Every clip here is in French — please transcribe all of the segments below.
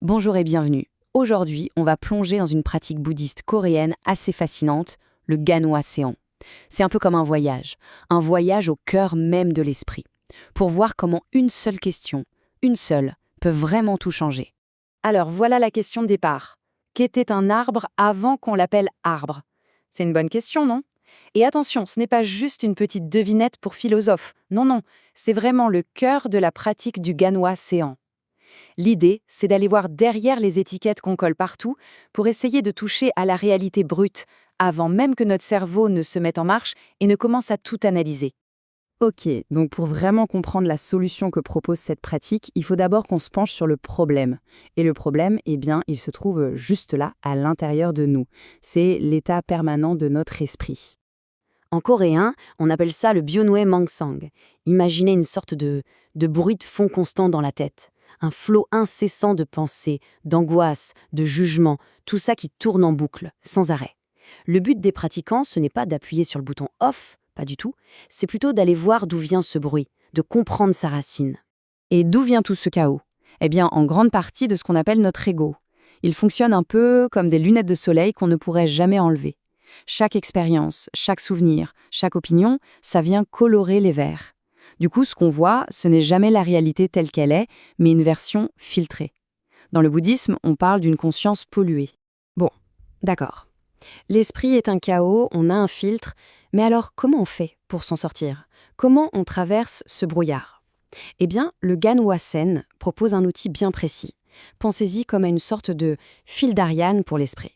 Bonjour et bienvenue. Aujourd'hui, on va plonger dans une pratique bouddhiste coréenne assez fascinante, le Ganwa Seon. C'est un peu comme un voyage au cœur même de l'esprit, pour voir comment une seule question, une seule, peut vraiment tout changer. Alors voilà la question de départ. Qu'était un arbre avant qu'on l'appelle arbre? C'est une bonne question, non? Et attention, ce n'est pas juste une petite devinette pour philosophe. Non, non, c'est vraiment le cœur de la pratique du Ganwa Seon. L'idée, c'est d'aller voir derrière les étiquettes qu'on colle partout pour essayer de toucher à la réalité brute, avant même que notre cerveau ne se mette en marche et ne commence à tout analyser. Ok, donc pour vraiment comprendre la solution que propose cette pratique, il faut d'abord qu'on se penche sur le problème. Et le problème, eh bien, il se trouve juste là, à l'intérieur de nous. C'est l'état permanent de notre esprit. En coréen, on appelle ça le byonhwae mangsang. Imaginez une sorte de bruit de fond constant dans la tête. Un flot incessant de pensées, d'angoisse, de jugements, tout ça qui tourne en boucle, sans arrêt. Le but des pratiquants, ce n'est pas d'appuyer sur le bouton off, pas du tout, c'est plutôt d'aller voir d'où vient ce bruit, de comprendre sa racine. Et d'où vient tout ce chaos? Eh bien, en grande partie de ce qu'on appelle notre ego. Il fonctionne un peu comme des lunettes de soleil qu'on ne pourrait jamais enlever. Chaque expérience, chaque souvenir, chaque opinion, ça vient colorer les verres. Du coup, ce qu'on voit, ce n'est jamais la réalité telle qu'elle est, mais une version filtrée. Dans le bouddhisme, on parle d'une conscience polluée. Bon, d'accord. L'esprit est un chaos, on a un filtre, mais alors comment on fait pour s'en sortir? Comment on traverse ce brouillard? Eh bien, le Ganwa Sen propose un outil bien précis. Pensez-y comme à une sorte de fil d'Ariane pour l'esprit.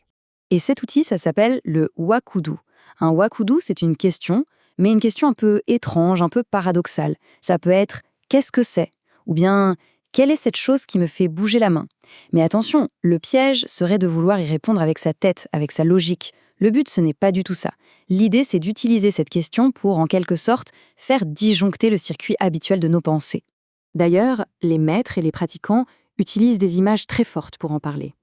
Et cet outil, ça s'appelle le wakudu. Un wakudu, c'est une question, mais une question un peu étrange, un peu paradoxale. Ça peut être « qu'est-ce que c'est ?» ou bien « quelle est cette chose qui me fait bouger la main ?» Mais attention, le piège serait de vouloir y répondre avec sa tête, avec sa logique. Le but, ce n'est pas du tout ça. L'idée, c'est d'utiliser cette question pour, en quelque sorte, faire disjoncter le circuit habituel de nos pensées. D'ailleurs, les maîtres et les pratiquants utilisent des images très fortes pour en parler.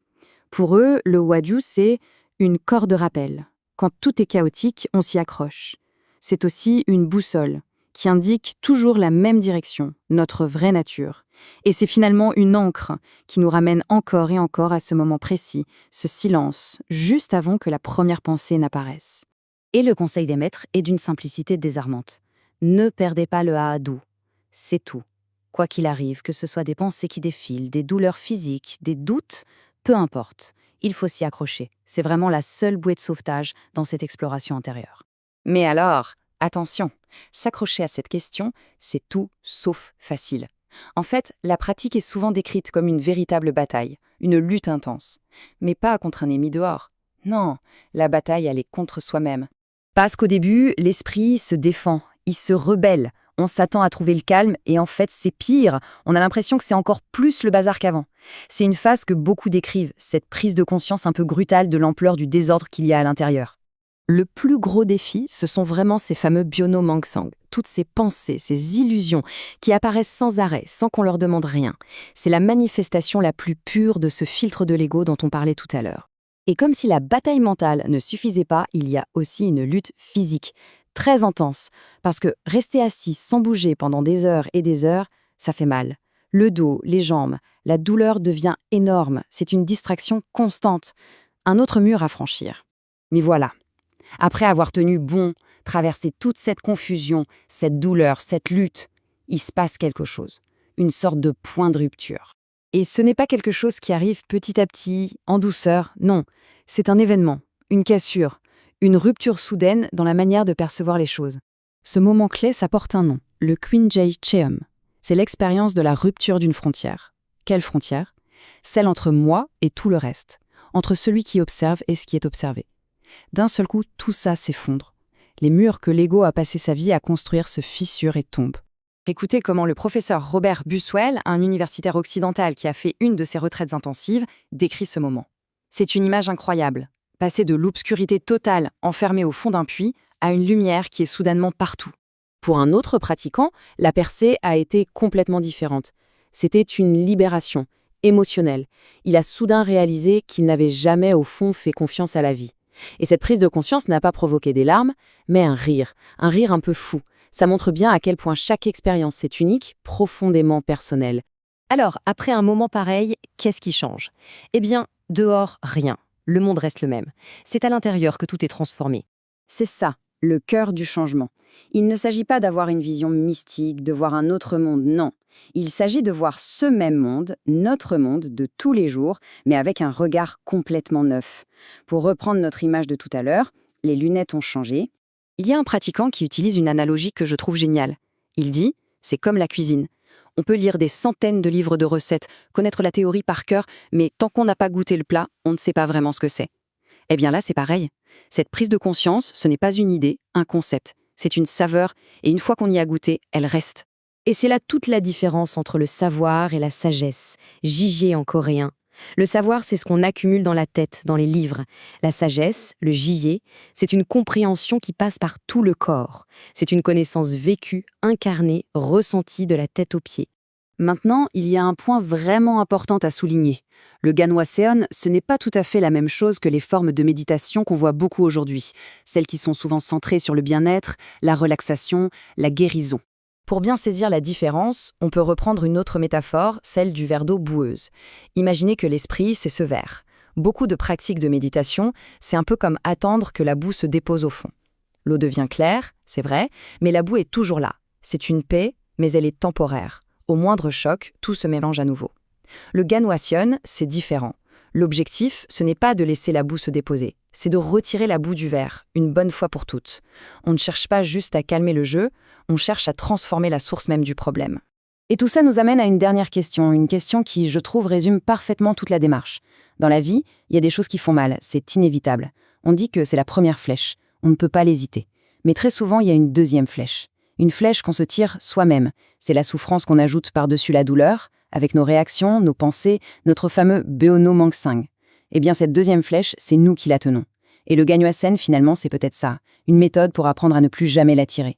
Pour eux, le wadu, c'est une corde de rappel. Quand tout est chaotique, on s'y accroche. C'est aussi une boussole qui indique toujours la même direction, notre vraie nature. Et c'est finalement une ancre qui nous ramène encore et encore à ce moment précis, ce silence, juste avant que la première pensée n'apparaisse. Et le conseil des maîtres est d'une simplicité désarmante. Ne perdez pas le haadou. C'est tout. Quoi qu'il arrive, que ce soit des pensées qui défilent, des douleurs physiques, des doutes, peu importe. Il faut s'y accrocher. C'est vraiment la seule bouée de sauvetage dans cette exploration intérieure. Mais alors, attention, s'accrocher à cette question, c'est tout sauf facile. En fait, la pratique est souvent décrite comme une véritable bataille, une lutte intense. Mais pas contre un ennemi dehors. Non, la bataille, elle est contre soi-même. Parce qu'au début, l'esprit se défend, il se rebelle. On s'attend à trouver le calme et en fait, c'est pire. On a l'impression que c'est encore plus le bazar qu'avant. C'est une phase que beaucoup décrivent, cette prise de conscience un peu brutale de l'ampleur du désordre qu'il y a à l'intérieur. Le plus gros défi, ce sont vraiment ces fameux Byono Mangsang, toutes ces pensées, ces illusions qui apparaissent sans arrêt, sans qu'on leur demande rien. C'est la manifestation la plus pure de ce filtre de l'ego dont on parlait tout à l'heure. Et comme si la bataille mentale ne suffisait pas, il y a aussi une lutte physique, très intense, parce que rester assis sans bouger pendant des heures et des heures, ça fait mal. Le dos, les jambes, la douleur devient énorme, c'est une distraction constante. Un autre mur à franchir. Mais voilà. Après avoir tenu bon, traversé toute cette confusion, cette douleur, cette lutte, il se passe quelque chose, une sorte de point de rupture. Et ce n'est pas quelque chose qui arrive petit à petit, en douceur, non, c'est un événement, une cassure, une rupture soudaine dans la manière de percevoir les choses. Ce moment clé, ça porte un nom, le Kwinjai Cheum. C'est l'expérience de la rupture d'une frontière. Quelle frontière? Celle entre moi et tout le reste, entre celui qui observe et ce qui est observé. D'un seul coup, tout ça s'effondre. Les murs que l'ego a passé sa vie à construire se fissurent et tombent. Écoutez comment le professeur Robert Buswell, un universitaire occidental qui a fait une de ses retraites intensives, décrit ce moment. C'est une image incroyable. Passer de l'obscurité totale, enfermée au fond d'un puits, à une lumière qui est soudainement partout. Pour un autre pratiquant, la percée a été complètement différente. C'était une libération, émotionnelle. Il a soudain réalisé qu'il n'avait jamais au fond fait confiance à la vie. Et cette prise de conscience n'a pas provoqué des larmes, mais un rire un peu fou. Ça montre bien à quel point chaque expérience est unique, profondément personnelle. Alors, après un moment pareil, qu'est-ce qui change? Eh bien, dehors, rien. Le monde reste le même. C'est à l'intérieur que tout est transformé. C'est ça, le cœur du changement. Il ne s'agit pas d'avoir une vision mystique, de voir un autre monde, non. Il s'agit de voir ce même monde, notre monde de tous les jours, mais avec un regard complètement neuf. Pour reprendre notre image de tout à l'heure, les lunettes ont changé. Il y a un pratiquant qui utilise une analogie que je trouve géniale. Il dit, c'est comme la cuisine. On peut lire des centaines de livres de recettes, connaître la théorie par cœur, mais tant qu'on n'a pas goûté le plat, on ne sait pas vraiment ce que c'est. Eh bien là, c'est pareil. Cette prise de conscience, ce n'est pas une idée, un concept. C'est une saveur, et une fois qu'on y a goûté, elle reste. Et c'est là toute la différence entre le savoir et la sagesse. Jigé en coréen. Le savoir, c'est ce qu'on accumule dans la tête, dans les livres. La sagesse, le jigé, c'est une compréhension qui passe par tout le corps. C'est une connaissance vécue, incarnée, ressentie de la tête aux pieds. Maintenant, il y a un point vraiment important à souligner. Le Ganwa-seon, ce n'est pas tout à fait la même chose que les formes de méditation qu'on voit beaucoup aujourd'hui, celles qui sont souvent centrées sur le bien-être, la relaxation, la guérison. Pour bien saisir la différence, on peut reprendre une autre métaphore, celle du verre d'eau boueuse. Imaginez que l'esprit, c'est ce verre. Beaucoup de pratiques de méditation, c'est un peu comme attendre que la boue se dépose au fond. L'eau devient claire, c'est vrai, mais la boue est toujours là. C'est une paix, mais elle est temporaire. Au moindre choc, tout se mélange à nouveau. Le Ganwa-seon, c'est différent. L'objectif, ce n'est pas de laisser la boue se déposer, c'est de retirer la boue du verre, une bonne fois pour toutes. On ne cherche pas juste à calmer le jeu, on cherche à transformer la source même du problème. Et tout ça nous amène à une dernière question, une question qui, je trouve, résume parfaitement toute la démarche. Dans la vie, il y a des choses qui font mal, c'est inévitable. On dit que c'est la première flèche, on ne peut pas l'hésiter. Mais très souvent, il y a une deuxième flèche. Une flèche qu'on se tire soi-même. C'est la souffrance qu'on ajoute par-dessus la douleur, avec nos réactions, nos pensées, notre fameux Beono Mangsang. Eh bien, cette deuxième flèche, c'est nous qui la tenons. Et le Ganwa-seon, finalement, c'est peut-être ça, une méthode pour apprendre à ne plus jamais la tirer.